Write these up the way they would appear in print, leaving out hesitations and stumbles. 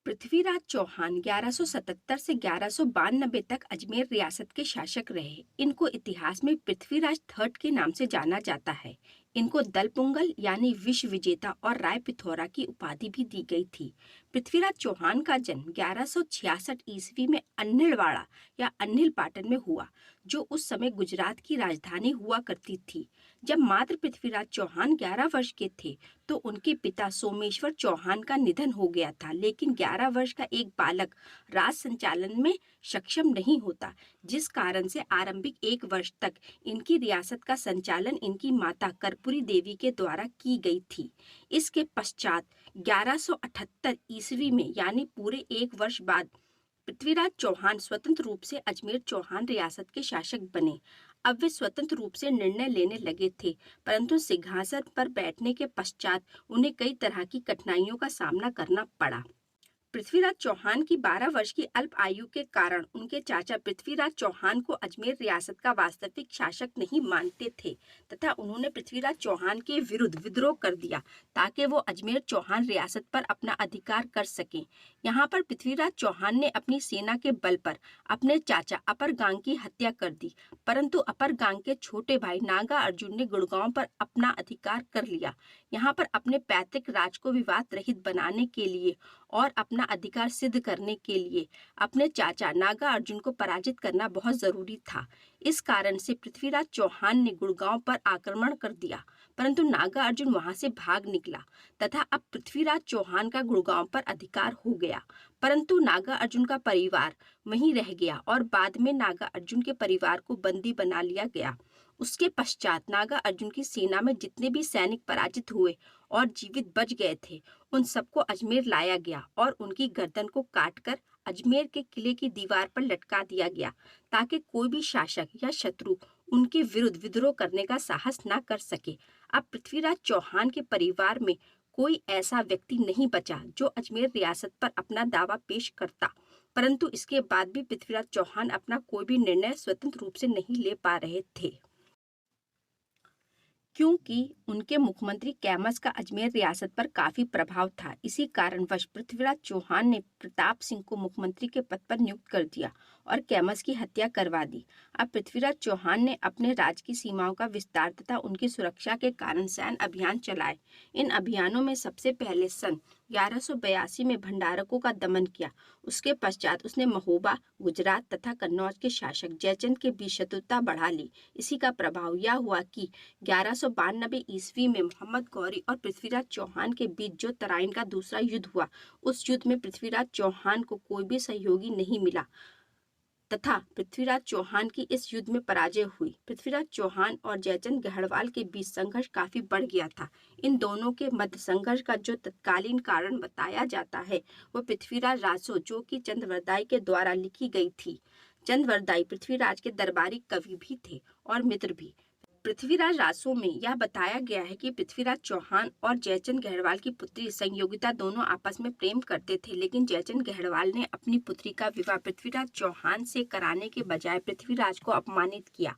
पृथ्वीराज चौहान 1177 से 1192 तक अजमेर रियासत के शासक रहे। इनको इतिहास में पृथ्वीराज थर्ड के नाम से जाना जाता है। इनको दलपुंगल यानी विश्व विजेता और राय पिथौरा की उपाधि भी दी गई थी। पृथ्वीराज चौहान का जन्म 1166 ईस्वी में अन्निलवाड़ा या अन्निल पाटन में हुआ, जो उस समय गुजरात की राजधानी हुआ करती थी। जब मात्र पृथ्वीराज चौहान 11 वर्ष के थे तो उनके पिता सोमेश्वर चौहान का निधन हो गया था, लेकिन 11 वर्ष का एक बालक राज संचालन में सक्षम नहीं होता, जिस कारण से आरंभिक 1 वर्ष तक इनकी रियासत का संचालन इनकी माता कर्पूरी देवी के द्वारा की गई थी। इसके पश्चात 1178 ईस्वी में यानी पूरे 1 वर्ष बाद पृथ्वीराज चौहान स्वतंत्र रूप से अजमेर चौहान रियासत के शासक बने। अब वे स्वतंत्र रूप से निर्णय लेने लगे थे, परंतु सिंहासन पर बैठने के पश्चात उन्हें कई तरह की कठिनाइयों का सामना करना पड़ा। पृथ्वीराज चौहान की 12 वर्ष की अल्प आयु के कारण उनके चाचा पृथ्वीराज चौहान को अजमेर रियासत का वास्तविक शासक नहीं मानते थे तथा उन्होंने पृथ्वीराज चौहान के विरुद्ध विद्रोह कर दिया ताकि वो अजमेर चौहान रियासत पर अपना अधिकार कर सकें। यहाँ पर पृथ्वीराज चौहान ने अपनी सेना के बल पर अपने चाचा अपर गांग की हत्या कर दी, परंतु अपर गांग के छोटे भाई नागा अर्जुन ने गुड़गांव पर अपना अधिकार कर लिया। यहाँ पर अपने पैतृक राज को विवाद रहित बनाने के लिए और अपना अधिकार सिद्ध करने के लिए अपने चाचा नागा अर्जुन को पराजित करना बहुत जरूरी था। इस कारण से पृथ्वीराज चौहान ने गुड़गांव पर आक्रमण कर दिया, परंतु नागा अर्जुन वहां से भाग निकला तथा अब पृथ्वीराज चौहान का गुड़गांव पर अधिकार हो गया। परंतु नागा अर्जुन का परिवार वहीं रह गया और बाद में नागा अर्जुन के परिवार को बंदी बना लिया गया। उसके पश्चात नागा अर्जुन की सेना में जितने भी सैनिक पराजित हुए और जीवित बच गए थे, उन सबको अजमेर लाया गया और उनकी गर्दन को काटकर अजमेर के किले की दीवार पर लटका दिया गया, ताकि कोई भी शासक या शत्रु उनके विरुद्ध विद्रोह करने का साहस न कर सके। अब पृथ्वीराज चौहान के परिवार में कोई ऐसा व्यक्ति नहीं बचा जो अजमेर रियासत पर अपना दावा पेश करता, परंतु इसके बाद भी पृथ्वीराज चौहान अपना कोई भी निर्णय स्वतंत्र रूप से नहीं ले पा रहे थे, क्योंकि उनके मुख्यमंत्री कैमस का अजमेर रियासत पर काफी प्रभाव था। इसी कारणवश पृथ्वीराज चौहान ने प्रताप सिंह को मुख्यमंत्री के पद पर नियुक्त कर दिया और कैमस की हत्या करवा दी। अब पृथ्वीराज चौहान ने अपने राज्य की सीमाओं का विस्तार तथा उनकी सुरक्षा के कारण सैन्य अभियान चलाए। इन अभियानों में सबसे पहले सन 1182 में भंडारकों का दमन किया। उसके पश्चात उसने महोबा, गुजरात तथा कन्नौज के शासक जयचंद के बीच शत्रुता बढ़ा ली। इसी का प्रभाव यह हुआ कि 1192 ईस्वी में मोहम्मद गौरी और पृथ्वीराज चौहान के बीच जो तराइन का दूसरा युद्ध हुआ, उस युद्ध में पृथ्वीराज चौहान को कोई भी सहयोगी नहीं मिला तथा पृथ्वीराज चौहान की इस युद्ध में पराजय हुई। पृथ्वीराज चौहान और जयचंद गढ़वाल के बीच संघर्ष काफी बढ़ गया था। इन दोनों के मध्य संघर्ष का जो तत्कालीन कारण बताया जाता है वो पृथ्वीराज रासो, जो कि चंद्रवरदाई के द्वारा लिखी गई थी। चंद्रवरदाई पृथ्वीराज के दरबारी कवि भी थे और मित्र भी। पृथ्वीराज रासो में यह बताया गया है कि पृथ्वीराज चौहान और जयचंद गढ़वाल की पुत्री संयोगिता दोनों आपस में प्रेम करते थे, लेकिन जयचंद गढ़वाल ने अपनी पुत्री का विवाह पृथ्वीराज चौहान से कराने के बजाय पृथ्वीराज को अपमानित किया।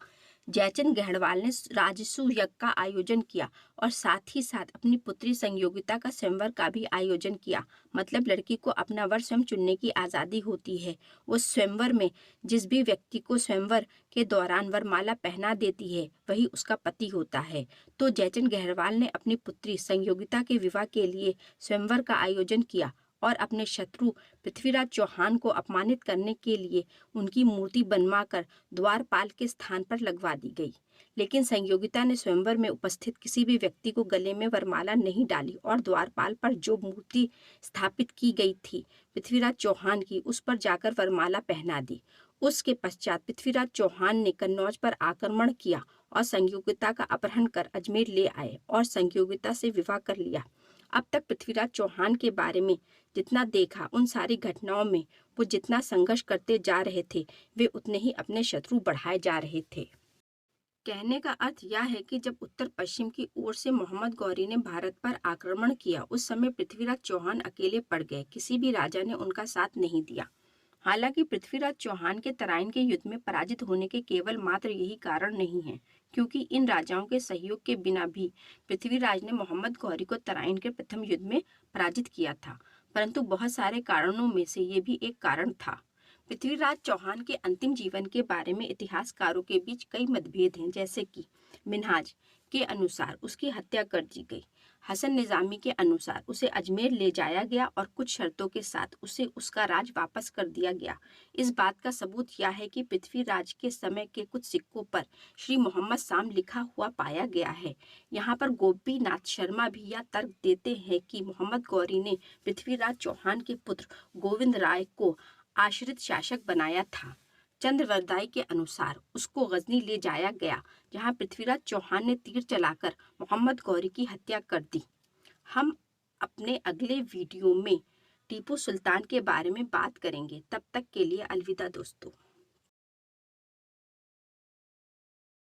जयचंद गढ़वाल ने राजसूय यज्ञ का आयोजन किया और साथ ही साथ अपनी पुत्री संयोगिता का स्वयंवर का भी आयोजन किया। मतलब लड़की को अपना वर स्वयं चुनने की आज़ादी होती है। वो स्वयंवर में जिस भी व्यक्ति को स्वयंवर के दौरान वरमाला पहना देती है वही उसका पति होता है। तो जयचंद गढ़वाल ने अपनी पुत्री संयोगिता के विवाह के लिए स्वयंवर का आयोजन किया और अपने शत्रु पृथ्वीराज चौहान को अपमानित करने के लिए उनकी मूर्ति बनवाकर द्वारपाल के स्थान पर लगवा दी गई। लेकिन संयोगिता ने स्वयंवर में उपस्थित किसी भी व्यक्ति को गले में वरमाला नहीं डाली और द्वारपाल पर जो मूर्ति स्थापित की गई थी पृथ्वीराज चौहान की, उस पर जाकर वरमाला पहना दी। उसके पश्चात पृथ्वीराज चौहान ने कन्नौज पर आक्रमण किया और संयोगिता का अपहरण कर अजमेर ले आए और संयोगिता से विवाह कर लिया। अब तक पृथ्वीराज चौहान के बारे में जितना देखा, उन सारी घटनाओं में वो जितना संघर्ष करते जा रहे थे वे उतने ही अपने शत्रु बढ़ाए जा रहे थे। कहने का अर्थ यह है कि जब उत्तर पश्चिम की ओर से मोहम्मद गौरी ने भारत पर आक्रमण किया, उस समय पृथ्वीराज चौहान अकेले पड़ गए। किसी भी राजा ने उनका साथ नहीं दिया। हालांकि पृथ्वीराज चौहान के तराइन के युद्ध में पराजित होने के केवल मात्र यही कारण नहीं है, क्योंकि इन राजाओं के सहयोग के बिना भी पृथ्वीराज ने मोहम्मद गौरी को तराइन के प्रथम युद्ध में पराजित किया था। परंतु बहुत सारे कारणों में से ये भी एक कारण था। पृथ्वीराज चौहान के अंतिम जीवन के बारे में इतिहासकारों के बीच कई मतभेद हैं, जैसे कि मिन्हाज के अनुसार उसकी हत्या कर दी गई, हसन निजामी के अनुसार उसे अजमेर ले जाया गया और कुछ शर्तों के साथ उसे उसका राज वापस कर दिया गया। इस बात का सबूत यह है कि पृथ्वीराज के समय के कुछ सिक्कों पर श्री मोहम्मद साम लिखा हुआ पाया गया है। यहाँ पर गोपीनाथ शर्मा भी यह तर्क देते हैं कि मोहम्मद गौरी ने पृथ्वीराज चौहान के पुत्र गोविंद राय को आश्रित शासक बनाया था। चंद्रवरदाई के अनुसार उसको गजनी ले जाया गया, जहां पृथ्वीराज चौहान ने तीर चलाकर मोहम्मद गौरी की हत्या कर दी। हम अपने अगले वीडियो में टीपू सुल्तान के बारे में बात करेंगे। तब तक के लिए अलविदा दोस्तों।